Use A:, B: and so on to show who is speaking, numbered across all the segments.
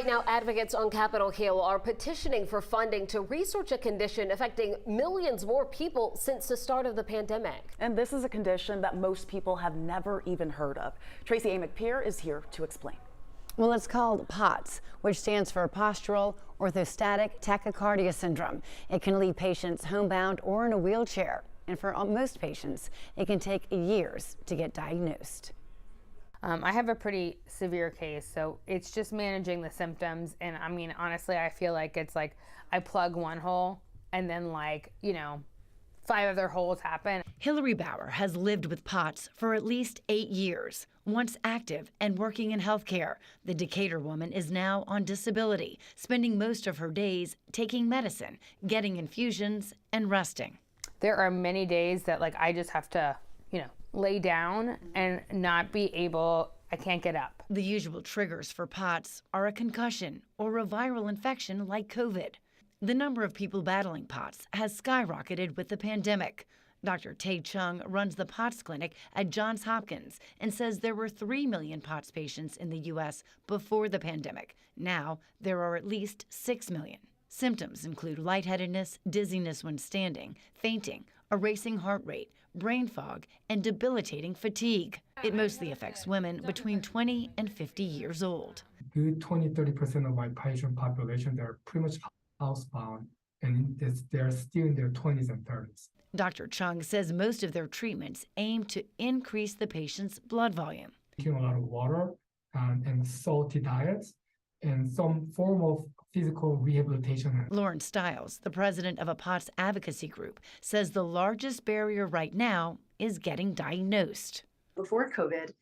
A: Right now, advocates on Capitol Hill are petitioning for funding to research a condition affecting millions more people since the start of the pandemic.
B: And this is a condition that most people have never even heard of. Tracy A. McPeer is here to explain.
C: Well, it's called POTS, which stands for Postural Orthostatic Tachycardia Syndrome. It can leave patients homebound or in a wheelchair. And for most patients, it can take years to get diagnosed.
D: I have a pretty severe case, so it's just managing the symptoms. And I mean, honestly, I feel like it's like I plug one hole and then 5 other holes happen.
E: Hillary Bauer has lived with POTS for at least 8 years. Once active and working in healthcare, the Decatur woman is now on disability, spending most of her days taking medicine, getting infusions, and resting.
D: There are many days that I just have to, lay down and not be able, I can't get up.
E: The usual triggers for POTS are a concussion or a viral infection like COVID. The number of people battling POTS has skyrocketed with the pandemic. Dr. Tae Chung runs the POTS clinic at Johns Hopkins and says there were 3 million POTS patients in the U.S. before the pandemic. Now there are at least 6 million. Symptoms include lightheadedness, dizziness when standing, fainting, a racing heart rate, brain fog, and debilitating fatigue. It mostly affects women between 20 and 50 years old.
F: Good 20-30% of my patient population, they're pretty much housebound, and they're still in their 20s and 30s.
E: Dr. Chung says most of their treatments aim to increase the patient's blood volume.
F: Drinking a lot of water and salty diets and some form of physical rehabilitation.
E: Lauren Stiles, the president of a POTS advocacy group, says the largest barrier right now is getting diagnosed.
G: Before COVID,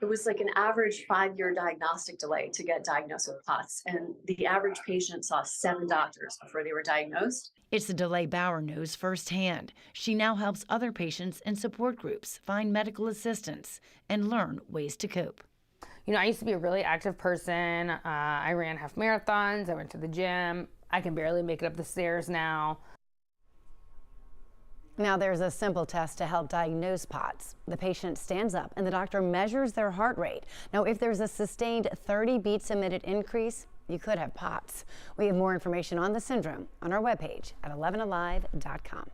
G: it was like an average 5-year diagnostic delay to get diagnosed with POTS, and the average patient saw 7 doctors before they were diagnosed.
E: It's a delay Bauer knows firsthand. She now helps other patients and support groups find medical assistance and learn ways to cope.
D: I used to be a really active person. I ran half marathons. I went to the gym. I can barely make it up the stairs now.
C: Now there's a simple test to help diagnose POTS. The patient stands up and the doctor measures their heart rate. Now, if there's a sustained 30 beats a minute increase, you could have POTS. We have more information on the syndrome on our webpage at 11alive.com.